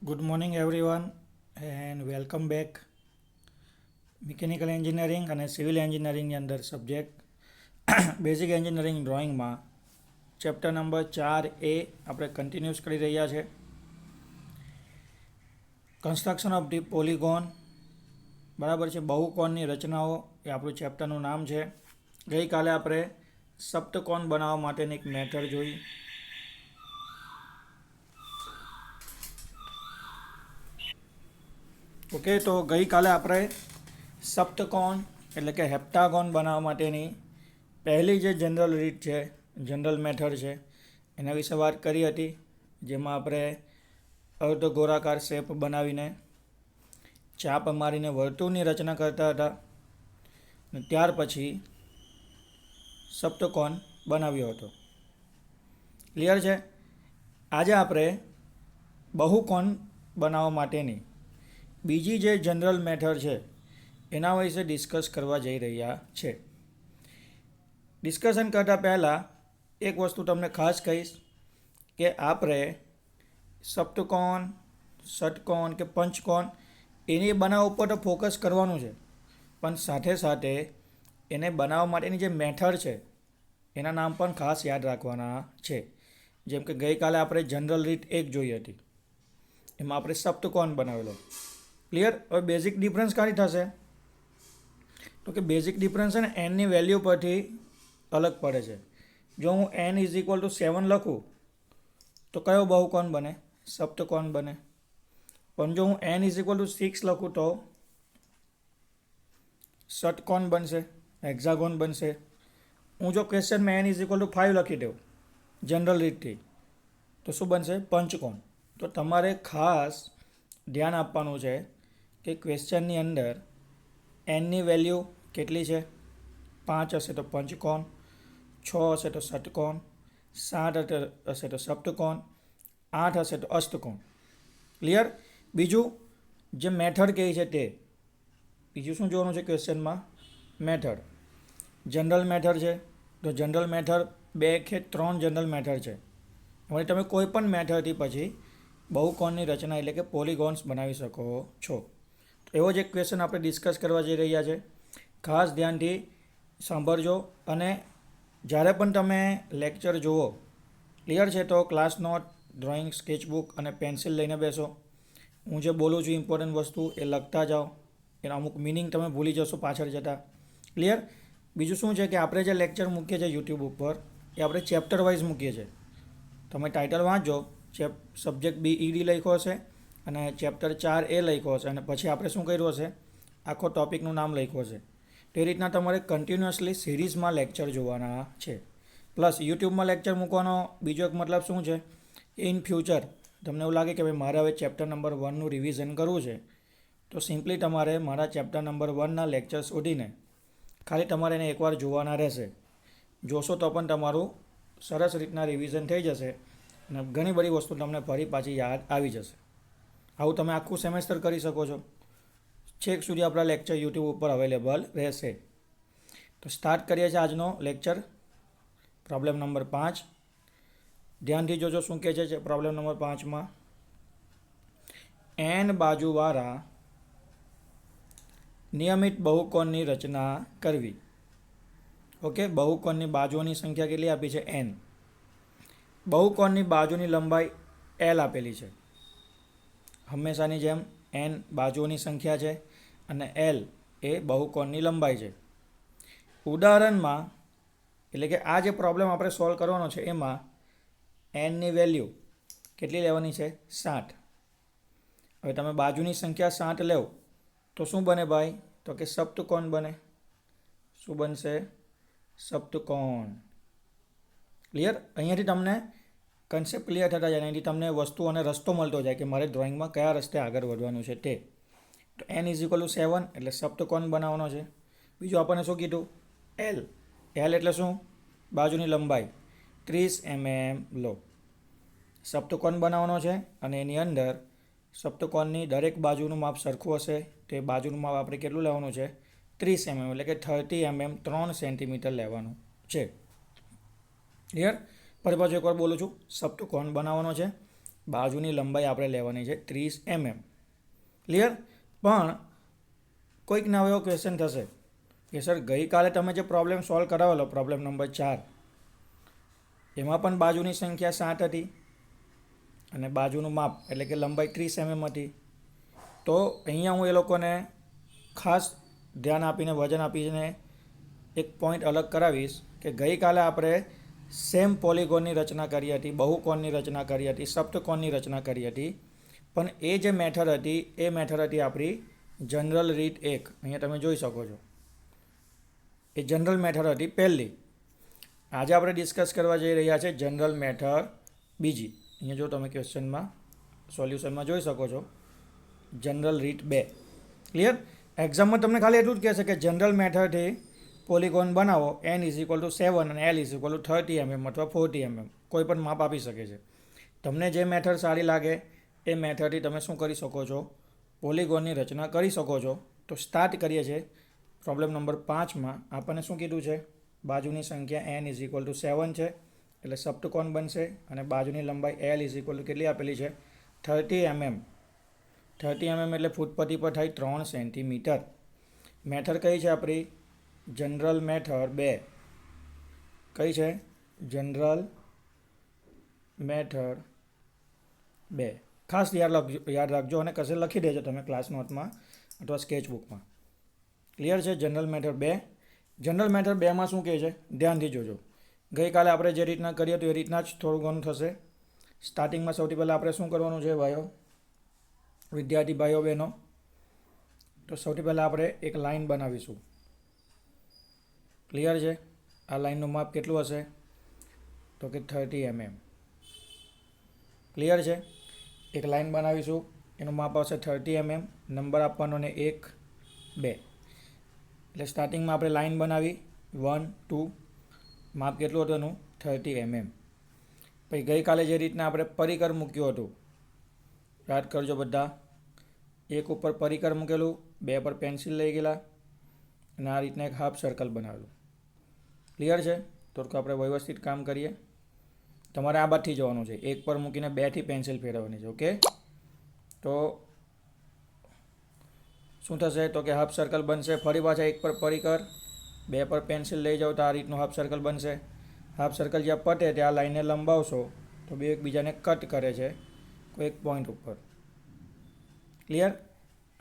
Good morning everyone and welcome back. Mechanical engineering અને civil એન્જિનિયરિંગની અંદર સબ્જેક્ટ બેઝિક એન્જિનિયરિંગ ડ્રોઈંગમાં ચેપ્ટર નંબર 4A આપણે કન્ટિન્યુઅસ કરી રહ્યા છે. કન્સ્ટ્રક્શન ઓફ ધી પોલિગોન, બરાબર છે, બહુકોણની રચનાઓ એ આપણું ચેપ્ટરનું નામ છે. ગઈકાલે આપણે સપ્તકોણ બનાવવા માટેની એક મેથડ જોઈ. ઓકે, તો ગઈકાલે આપણે સપ્તકોણ એટલે કે હેપ્ટાગોન બનાવવા માટેની પહેલી જે જનરલ રીત છે, જનરલ મેથડ છે, એના વિશે વાત કરી હતી. જેમાં આપણે અર્ધ ગોળાકાર શેપ બનાવીને ચાપ મારીને વર્તુળની રચના કરતા હતા અને ત્યાર પછી સપ્તકોણ બનાવ્યો હતો. ક્લિયર છે? આજે આપણે બહુકોણ બનાવવા માટેની બીજી જે જનરલ મેથડ છે એના વિશે ડિસ્કસ કરવા જઈ રહ્યા છે. ડિસ્કશન કરતાં પહેલાં એક વસ્તુ તમને ખાસ કહીશ કે આપણે સપ્તકોણ, ષટકોણ કે પંચકોણ એની બનાવવા ઉપર તો ફોકસ કરવાનું છે, પણ સાથે સાથે એને બનાવવા માટેની જે મેથડ છે એના નામ પણ ખાસ યાદ રાખવાના છે. જેમ કે ગઈકાલે આપણે જનરલ રીત 1 જોઈ હતી, એમાં આપણે સપ્તકોણ બનાવેલો. ક્લિયર? હવે બેઝિક ડિફરન્સ કાંઈ થશે? તો કે બેઝિક ડિફરન્સ છે ને એનની વેલ્યુ પરથી અલગ પડે છે. જો હું n = 7 લખું તો કયો બહુકોણ બને? સપ્તકોણ બને. પણ જો હું n = 6 લખું તો ષટકોણ બનશે, હેક્ઝાગોન બનશે. હું જો ક્વેશ્ચનમાં n = 5 લખી દઉં જનરલ રીતથી તો શું બનશે? પંચકોણ. તો તમારે ખાસ ધ્યાન આપવાનું છે કે ક્વેશ્ચનની અંદર એનની વેલ્યુ કેટલી છે? 5 હશે તો પંચકોણ, 6 હશે તો ષટકોણ, 7 હશે તો સપ્તકોણ, 8 હશે તો અષ્ટકોણ. ક્લિયર? બીજું જે મેથડ કહે છે તે, બીજું શું જોવાનું છે ક્વેશ્ચનમાં? મેથડ. જનરલ મેથડ છે તો જનરલ મેથડ 2 કે 3 જનરલ મેથડ છે. હવે તમે કોઈ પણ મેથડથી પછી બહુકોણની રચના એટલે કે પોલિગોન્સ બનાવી શકો છો. એવો જ એક ક્વેશ્ચન આપણે ડિસ્કસ કરવા જઈ રહ્યા છે. ખાસ ધ્યાનથી સાંભળજો અને જ્યારે પણ તમે લેક્ચર જુઓ, ક્લિયર છે, તો ક્લાસ નોટ, ડ્રોઈંગ, સ્કેચબુક અને પેન્સિલ લઈને બેસો. હું જે બોલું છું ઇમ્પોર્ટન્ટ વસ્તુ એ લખતા જાઓ. એના અમુક મિનિંગ તમે ભૂલી જશો પાછળ જતાં. ક્લિયર? બીજું શું છે કે આપણે જે લેક્ચર મૂકીએ છીએ યુટ્યુબ ઉપર એ આપણે ચેપ્ટર વાઇઝ મૂકીએ છીએ. તમે ટાઇટલ વાંચજો, સબ્જેક્ટ BED લખ્યો હશે અને ચેપ્ટર 4A લખ્યો હશે અને પછી આપણે શું કર્યું હશે? આખો ટોપિકનું નામ લખ્યું હશે. તે રીતના તમારે કન્ટિન્યુઅસલી સિરીઝમાં લેક્ચર જોવાના છે. પ્લસ યુટ્યુબમાં લેક્ચર મૂકવાનો બીજો એક મતલબ શું છે? ઇન ફ્યુચર તમને એવું લાગે કે ભાઈ મારે હવે ચેપ્ટર નંબર 1નું રિવિઝન કરવું છે, તો સિમ્પલી તમારે મારા ચેપ્ટર નંબર 1ના લેક્ચર શોધીને ખાલી તમારે એને એકવાર જોવાના રહેશે. જોશો તો પણ તમારું સરસ રીતના રિવિઝન થઈ જશે અને ઘણી બધી વસ્તુ તમને ફરી પાછી યાદ આવી જશે. આવું તમે આખું સેમેસ્ટર કરી શકો છો. છેક સુધી આપણા લેક્ચર યુટ્યુબ ઉપર અવેલેબલ રહેશે. તો સ્ટાર્ટ કરીએ છીએ આજનો લેક્ચર. Problem number 5. ધ્યાનથી જોજો શું કહે છે પ્રોબ્લેમ નંબર 5માં. n બાજુવાળા નિયમિત બહુકોણની રચના કરવી. ઓકે, બહુકોણની બાજુઓની સંખ્યા કેટલી આપી છે? n. બહુકોણની બાજુની લંબાઈ l આપેલી છે. હંમેશાની જેમ n બાજુઓની સંખ્યા છે અને l એ બહુકોણની લંબાઈ છે. ઉદાહરણમાં એટલે કે આ જે પ્રોબ્લેમ આપણે સોલ્વ કરવાનો છે એમાં nની વેલ્યુ કેટલી લેવાની છે? 7. હવે તમે બાજુની સંખ્યા 7 લેવો તો શું બને ભાઈ? તો કે સપ્તકોણ બને. શું બનશે? સપ્તકોણ. ક્લિયર? અહીંયાથી તમને કન્સેપ્ટ ક્લિયર થતા જાય, અહીંથી તમને વસ્તુ અને રસ્તો મળતો જાય કે મારે ડ્રોઈંગમાં કયા રસ્તે આગળ વધવાનું છે તે. તો n = 7 એટલે સપ્તકોણ બનાવવાનો છે. બીજું આપણને શું કીધું? l. l એટલે શું? બાજુની લંબાઈ 30 mm લો. સપ્તકોણ બનાવવાનો છે અને એની અંદર સપ્તકોણની દરેક બાજુનું માપ સરખું હશે. તે બાજુનું માપ આપણે કેટલું લેવાનું છે? 30 mm એટલે કે 30 mm 3 સેન્ટીમીટર લેવાનું છે. ક્લિયર? ફરી પાછું એકવાર બોલું છું. સપ્તકોણ બનાવવાનો છે બાજુની લંબાઈ આપણે લેવાની છે 30 mm. ક્લિયર? પણ કોઈક નવો એવો ક્વેશ્ચન થશે કે સર ગઈકાલે તમે જે પ્રોબ્લેમ સોલ્વ કરાવેલો પ્રોબ્લેમ નંબર 4 એમાં પણ બાજુની સંખ્યા 7 હતી અને બાજુનું માપ એટલે કે લંબાઈ 30 mm હતી. તો અહીંયા હું એ લોકોને ખાસ ધ્યાન આપીને વજન આપીને એક પોઈન્ટ અલગ કરાવીશ કે ગઈકાલે આપણે સેમ પોલિગોનની રચના કરી હતી, બહુકોણની રચના કરી હતી, સપ્તકોણની રચના કરી હતી. પણ એ જે મેથડ હતી એ મેથડ હતી આપણી જનરલ રીત 1. અહીંયા તમે જોઈ શકો છો એ જનરલ મેથડ હતી પહેલી. આજે આપણે ડિસ્કસ કરવા જઈ રહ્યા છે જનરલ મેથડ બીજી. અહીંયા જો તમે ક્વેશ્ચનમાં સોલ્યુશનમાં જોઈ શકો છો જનરલ રીત 2. ક્લિયર? એક્ઝામમાં તમને ખાલી એટલું જ કહેશે કે જનરલ મેથડથી પોલિગોન બનાવો n=7 અને l=30 mm અથવા 40 mm. કોઈ પણ માપ આપી શકે છે. તમને જે મેથડ સારી લાગે એ મેથડથી તમે શું કરી શકો છો? પોલિગોનની રચના કરી શકો છો. તો સ્ટાર્ટ કરીએ છીએ પ્રોબ્લેમ નંબર 5માં. આપણને શું કીધું છે? બાજુની સંખ્યા n=7 છે એટલે સપ્તકોણ બનશે અને બાજુની લંબાઈ l કેટલી આપેલી છે? 30 mm. 30 mm એટલે ફૂટપટ્ટી પર થાય 3 સેન્ટીમીટર. મેથડ કઈ છે આપણી? General method 2. કઈ છે? General method 2. ખાસ યાદ રાખજો અને કશે લખી દેજો તમે ક્લાસ નોટમાં અથવા સ્કેચબુકમાં. ક્લિયર છે? General method 2. જનરલ મેથડ 2માં શું કહે છે? ધ્યાનથી જોજો. ગઈકાલે આપણે જે રીતના કરીએ તો એ રીતના જ થોડું ઘણું થશે. સ્ટાર્ટિંગમાં સૌથી પહેલાં આપણે શું કરવાનું છે ભાઈઓ, વિદ્યાર્થી ભાઈઓ બહેનો? તો સૌથી પહેલાં આપણે એક લાઈન બનાવીશું. ક્લિયર છે? આ લાઈનનું માપ કેટલું હશે? તો કે 30 mm. ક્લિયર છે? એક લાઈન બનાવીશું, એનું માપ આવશે 30 mm. નંબર આપવાનો ને 1, 2. એટલે સ્ટાર્ટિંગમાં આપણે લાઈન બનાવી 1, 2. માપ કેટલું હતું એનું? 30 mm. પછી ગઈકાલે જે રીતના આપણે પરિકર મૂક્યું હતું યાદ કરજો બધા. 1 ઉપર પરિકર મૂકેલું, 2 પર પેન્સિલ લઈ ગયેલા અને આ રીતના એક હાફ સર્કલ બનાવેલું. ક્લિયર છે? તો આપણે વ્યવસ્થિત કામ કરીએ. તમારે આ બાજુથી જવાનું છે, 1 પર મૂકીને 2 થી પેન્સિલ ફેરવવાની છે. ઓકે? તો શું થશે? તો કે હાફ સર્કલ બનશે. ફરી પાછા 1 પર પરિકર, 2 પર પેન્સિલ લઈ જાઓ તો આ રીતનું હાફ સર્કલ બનશે. હાફ સર્કલ જ્યાં પતે ત્યાં લાઈને લંબાવશો તો બે એકબીજાને કટ કરે છે કોઈ એક પોઈન્ટ ઉપર. ક્લિયર?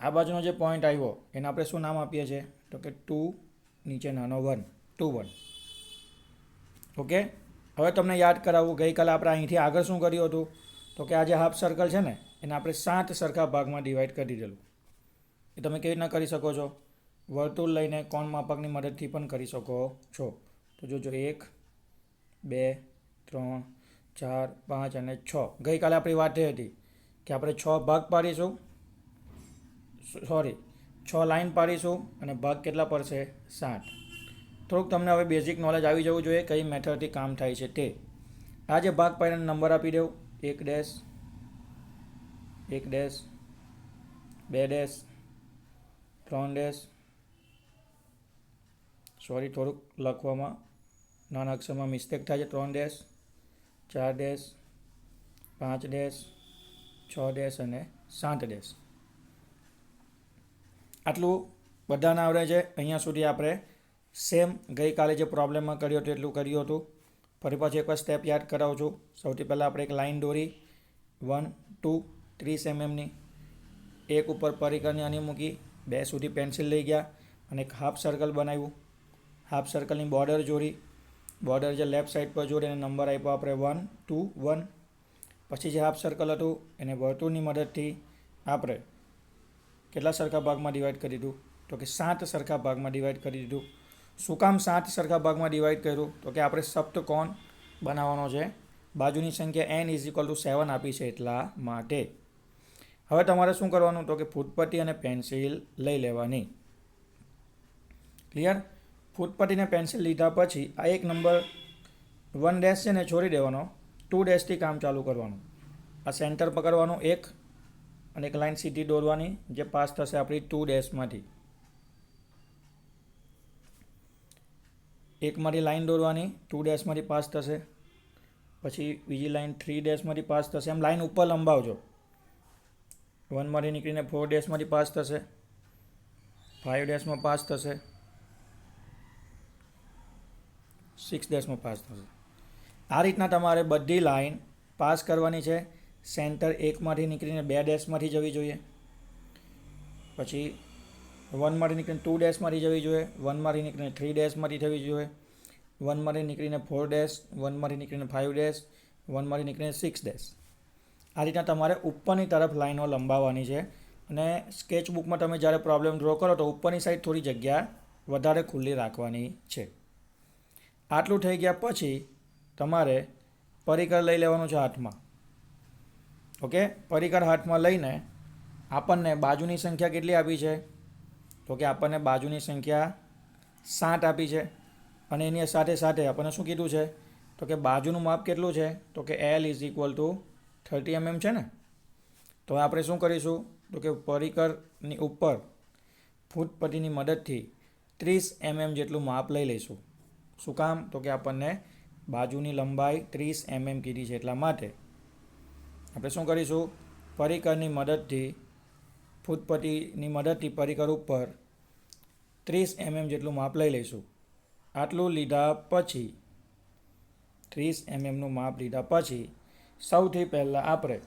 આ બાજુનો જે પોઈન્ટ આવ્યો એને આપણે શું નામ આપીએ છીએ? તો કે 2 નીચે નાનો 1, 2, 1. ઓકે? હવે તમને યાદ કરાવવું, ગઈકાલે આપણે અહીંથી આગળ શું કર્યું હતું? તો કે આ જે હાફ સર્કલ છે ને એને આપણે 7 સરખા ભાગમાં ડિવાઈડ કરી દીધેલું. એ તમે કેવી રીતના કરી શકો છો? વર્તુળ લઈને કોણ માપકની મદદથી પણ કરી શકો છો. તો જોજો 1, 2, 3, 4, 5 અને 6. ગઈકાલે આપણી વાત એ હતી કે આપણે 6 ભાગ પાડીશું, 6 લાઈન પાડીશું અને ભાગ કેટલા પડશે? 7. થોડુંક તમને હવે બેઝિક નોલેજ આવી જવું જોઈએ કઈ મેથડથી કામ થાય છે તે. આ જે ભાગ પાડીને નંબર આપી દઉં 1 ડેશ, 1 ડેશ, 2 ડેશ, 3 ડેશ, થોડુંક લખવામાં નાના અક્ષરમાં મિસ્ટેક થાય છે, 3 ડેશ, 4 ડેશ, 5 ડેશ, 6 ડેશ અને 7 ડેશ. આટલું બધાને આવડે છે. અહીંયા સુધી આપણે સેમ ગઈકાલે જે પ્રોબ્લેમમાં કર્યું હતું એટલું કર્યું હતું. ફરી પાછી એકવાર સ્ટેપ યાદ કરાવું છું. સૌથી પહેલાં આપણે એક લાઈન દોરી 1, 2, 30 mmની. 1 ઉપર પરિકરની આની મૂકી, 2 સુધી પેન્સિલ લઈ ગયા અને એક હાફ સર્કલ બનાવ્યું. હાફ સર્કલની બોર્ડર જોડી, બોર્ડર જે લેફ્ટ સાઈડ પર જોડી અને નંબર આપ્યો આપણે 1, 2, 1. પછી જે હાફ સર્કલ હતું એને વર્તુળની મદદથી આપણે કેટલા સરખા ભાગમાં ડિવાઈડ કરી દીધું? તો કે 7 સરખા ભાગમાં ડિવાઈડ કરી દીધું. શું કામ 7 સરખા ભાગમાં ડિવાઈડ કર્યું? તો કે આપણે સપ્તકોણ બનાવવાનો છે. બાજુની સંખ્યા n=7 આપી છે એટલા માટે. હવે તમારે શું કરવાનું? તો કે ફૂટપટ્ટી અને પેન્સિલ લઈ લેવાની. ક્લિયર? ફૂટપટ્ટીને પેન્સિલ લીધા પછી આ એક નંબર 1 ડેશ છે ને છોડી દેવાનો, 2 ડેશથી કામ ચાલુ કરવાનું. આ સેન્ટર પકડવાનું 1 અને એક લાઈન સીધી દોરવાની જે પાસ થશે આપણી 2 ડેશમાંથી. એકમાંથી લાઈન દોરવાની 2 ડેશમાંથી પાસ થશે. પછી બીજી લાઈન 3 ડેશમાંથી પાસ થશે. એમ લાઈન ઉપર લંબાવજો. 1માંથી નીકળીને 4 ડેશમાંથી પાસ થશે, 5 ડેશમાં પાસ થશે, 6 ડેશમાં પાસ થશે. આ રીતના તમારે બધી લાઈન પાસ કરવાની છે. સેન્ટર 1માંથી નીકળીને 2 ડેશમાંથી જવી જોઈએ, પછી 1માંથી નીકળીને 2 ડેશમાંથી જવી જોઈએ, 1માંથી નીકળીને 3 ડેશમાંથી થવી જોઈએ, 1માંથી નીકળીને 4 ડેશ, 1માંથી નીકળીને 5 ડેશ, 1માંથી નીકળીને 6 ડેશ. આ રીતના તમારે ઉપરની તરફ લાઈનો લંબાવવાની છે. અને સ્કેચબુકમાં તમે જ્યારે પ્રોબ્લેમ ડ્રો કરો તો ઉપરની સાઈડ થોડી જગ્યા વધારે ખુલ્લી રાખવાની છે. આટલું થઈ ગયા પછી તમારે પરિકર લઈ લેવાનું છે હાથમાં. ઓકે, પરિકર હાથમાં લઈને આપણને બાજુની સંખ્યા કેટલી આપી છે? તો કે આપણને બાજુની સંખ્યા 7 આપી છે. અને એની સાથે સાથે આપણને શું કીધું છે? તો કે બાજુનું માપ કેટલું છે? તો કે L = 30 mm છે ને. તો આપણે શું કરીશું? તો કે પરિકરની ઉપર ફૂટપટ્ટીની મદદથી 30 mm જેટલું માપ લઈ લઈશું. શું કામ? તો કે આપણને બાજુની લંબાઈ 30 mm કીધી છે, એટલા માટે આપણે શું કરીશું? પરિકરની મદદથી ફૂટપટ્ટીની મદદથી પરિકર ઉપર 30 mm જેટલું માપ લઈ લઈશું. આટલું લીધા પછી 30 mmનું માપ લીધા પછી સૌથી પહેલાં આપણે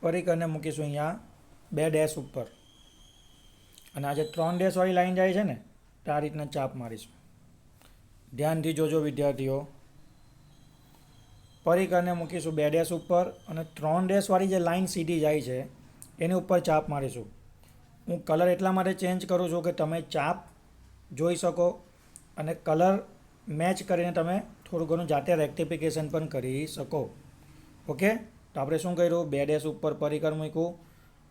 પરિકરને મૂકીશું અહીંયા 2 ડેશ ઉપર. અને આ જે 3 ડેશવાળી લાઈન જાય છે ને, તો આ રીતના ચાપ મારીશું. ધ્યાનથી જોજો વિદ્યાર્થીઓ. પરિકરને મૂકીશું 2 ડેશ ઉપર અને 3 ડેશવાળી જે લાઈન સીધી જાય છે એની ઉપર ચાપ મારીશું. હું કલર એટલા માટે ચેન્જ કરું છું કે તમે ચાપ જોઈ શકો અને કલર મેચ કરીને તમે થોડું ઘણું જાતે રેક્ટિફિકેશન પણ કરી શકો. ઓકે, તો આપણે શું કર્યું? 2 ડેશ ઉપર પરિકર મૂક્યું,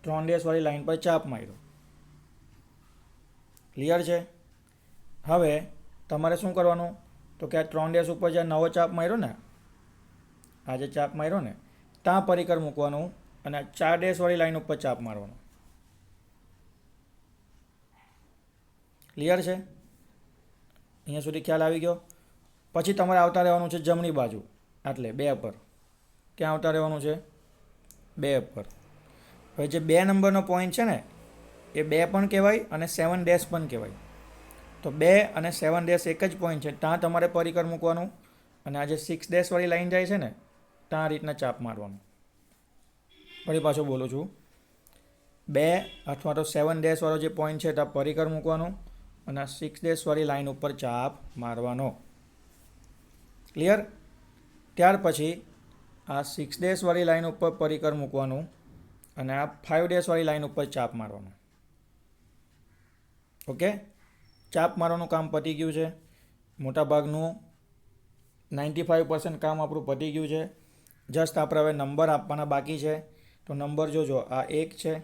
3 ડેશવાળી લાઈન પર ચાપ માર્યો. ક્લિયર છે? હવે તમારે શું કરવાનું? તો કે આ 3 ડેશ ઉપર જે નવો ચાપ માર્યો ને, આ જે ચાપ માર્યો ને, ત્યાં પરિકર મૂકવાનું અને 4 ડેશવાળી લાઈન ઉપર ચાપ મારવાનો. ક્લિયર છે? અહીંયા સુધી ખ્યાલ આવી ગયો? પછી તમારે આવતા રહેવાનું છે જમણી બાજુ, એટલે 2 પર. ક્યાં આવતા રહેવાનું છે? 2 પર. હવે જે 2 નંબરનો પોઈન્ટ છે ને, એ 2 પણ કહેવાય અને 7 ડેશ પણ કહેવાય. તો 2 અને 7 ડેશ એક જ પોઈન્ટ છે, ત્યાં તમારે પરિકર મૂકવાનું. અને આ જે 6 ડેશવાળી લાઈન જાય છે ને, ત્યાં આ રીતના ચાપ મારવાનું. ફરી પાછું બોલું છું, 2 અથવા તો 7 ડેશવાળો જે પોઈન્ટ છે ત્યાં પરિકર મૂકવાનું અને આ 6 ડેશવાળી લાઈન ઉપર ચાપ મારવાનો. ક્લિયર? ત્યાર પછી આ 6 ડેશવાળી લાઈન ઉપર પરિકર મૂકવાનું અને આ 5 ડેશવાળી લાઈન ઉપર ચાપ મારવાનું. ઓકે, ચાપ મારવાનું કામ પતી ગયું છે. મોટાભાગનું 95% કામ આપણું પતી ગયું છે. જસ્ટ આપણે હવે નંબર આપવાના બાકી છે. તો નંબર જોજો, આ 1 છે.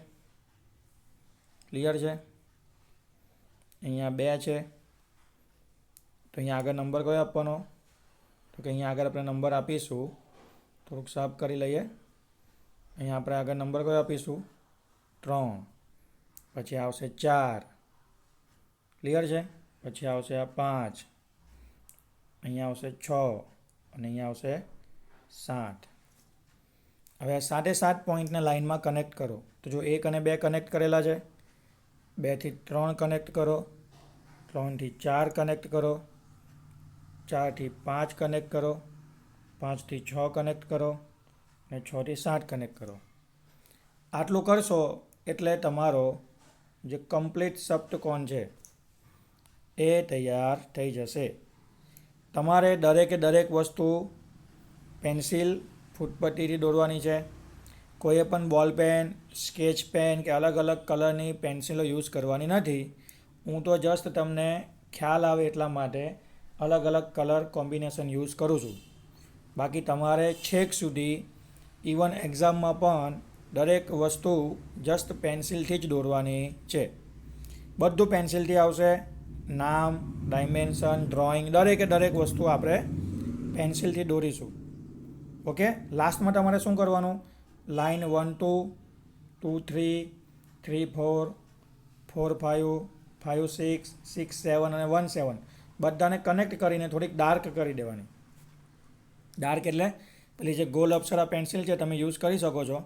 ક્લિયર છે? અહીંયા 2 છે. તો અહીંયા આગળ નંબર કયો આપવાનો? તો કે અહીંયા આગળ આપણે નંબર આપીશું, થોડુંક સાફ કરી લઈએ. અહીંયા આપણે આગળ નંબર કયો આપીશું? 3. પછી આવશે 4. ક્લિયર છે? પછી આવશે આ 5. અહીંયા આવશે 6 અને અહીંયા આવશે 7. હવે આ 7 પોઈન્ટને લાઈનમાં કનેક્ટ કરો. તો જો 1 અને 2 કનેક્ટ કરેલા છે, 2 થી 3 કનેક્ટ કરો, 3 થી 4 કનેક્ટ કરો, 4 થી 5 કનેક્ટ કરો, 5 થી 6 કનેક્ટ કરો અને 6 થી 7 કનેક્ટ કરો. આટલું કરશો એટલે તમારો જે કમ્પ્લીટ સપ્તકોણ છે એ તૈયાર થઈ જશે. તમારે દરેકે દરેક વસ્તુ પેન્સિલ ફૂટપટ્ટીથી દોરવાની છે. કોઈએ પણ બોલ પેન, સ્કેચ પેન કે અલગ અલગ કલરની પેન્સિલો યુઝ કરવાની નથી. હું તો જસ્ટ તમને ખ્યાલ આવે એટલા માટે અલગ અલગ કલર કોમ્બિનેશન યુઝ કરું છું. બાકી તમારે છેક સુધી ઇવન એક્ઝામમાં પણ દરેક વસ્તુ જસ્ટ પેન્સિલથી જ દોરવાની છે. બધું પેન્સિલથી આવશે. નામ, ડાયમેન્શન, ડ્રોઈંગ, દરેકે દરેક વસ્તુ આપણે પેન્સિલથી દોરીશું. ઓકે, લાસ્ટમાં તમારે શું કરવાનું? લાઇન 1 2, 2 3, 3 4, 4 5, 5 6, 6 7 અને 1 7 બધાને કનેક્ટ કરીને થોડીક ડાર્ક કરી દેવાની. ડાર્ક એટલે પેલી જે ગોલ અપ્સરા પેન્સિલ છે તમે યુઝ કરી શકો છો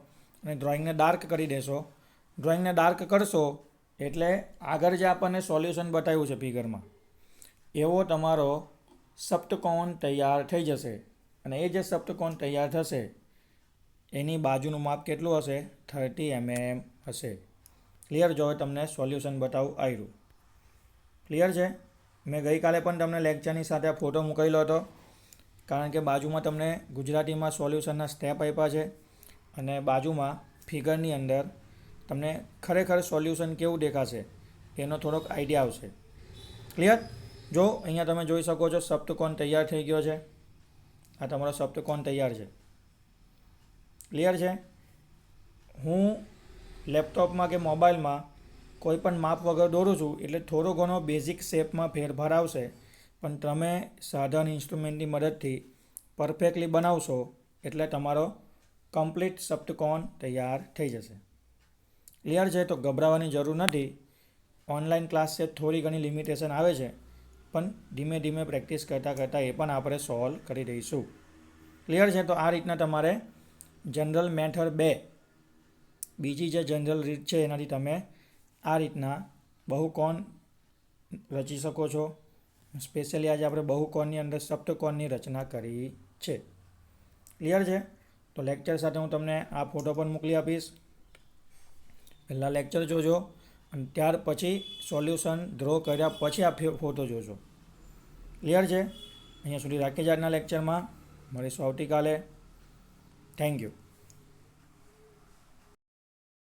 અને ડ્રોઈંગને ડાર્ક કરી દેશો. ડ્રોઈંગને ડાર્ક કરશો એટલે આગળ જે આપણને સોલ્યુશન બતાવ્યું છે ફિગરમાં એવો તમારો સપ્તકોણ તૈયાર થઈ જશે. અને એ જે સપ્તકોણ તૈયાર થશે એની બાજુનું માપ કેટલું હશે? 30 mm હશે. ક્લિયર? જો હવે તમને સોલ્યુશન બતાવું આવ્યું. ક્લિયર છે? મેં ગઈકાલે પણ તમને લેક્ચરની સાથે આ ફોટો મૂકેલો હતો, કારણ કે બાજુમાં તમને ગુજરાતીમાં સોલ્યુશનના સ્ટેપ આપ્યા છે અને બાજુમાં ફિગરની અંદર તમને ખરેખર સોલ્યુશન કેવું દેખાશે એનો થોડોક આઈડિયા આવશે. ક્લિયર? જો અહીંયા તમે જોઈ શકો છો સપ્તકોણ તૈયાર થઈ ગયો છે. આ તમારો સપ્તકોણ તૈયાર છે. ક્લિયર છે? હું લેપટોપમાં કે મોબાઈલમાં કોઈ પણ માપ વગર દોરું છું એટલે થોડો ઘણો બેઝિક શેપમાં ફેરફાર આવશે, પણ તમે સાધન ઇન્સ્ટ્રુમેન્ટની મદદથી પરફેક્ટલી બનાવશો એટલે તમારો કમ્પ્લીટ સપ્તકોણ તૈયાર થઈ જશે. ક્લિયર છે? તો ગભરાવાની જરૂર નથી. ઓનલાઈન ક્લાસ છે, થોડી ઘણી લિમિટેશન આવે છે, પણ ધીમે ધીમે પ્રેક્ટિસ કરતાં કરતાં એ પણ આપણે સોલ્વ કરી દઈશું. ક્લિયર છે? તો આ રીતના તમારે જનરલ મેથડ 2 બીજી જે જનરલ રીત છે એનાથી તમે આ રીતના બહુકોણ રચી શકો છો. સ્પેશિયલી આજે આપણે બહુકોણની અંદર સપ્તકોણની રચના કરી છે. ક્લિયર છે? તો લેક્ચર સાથે હું તમને આ ફોટો પણ મોકલી આપીશ. પહેલાં લેક્ચર જોજો અને ત્યાર પછી સોલ્યુશન ડ્રો કર્યા પછી આ ફોટો જોજો. ક્લિયર છે? અહીંયા સુધી રાખીએ જ આજના લેક્ચરમાં. મળીશું આવતીકાલે. Thank you.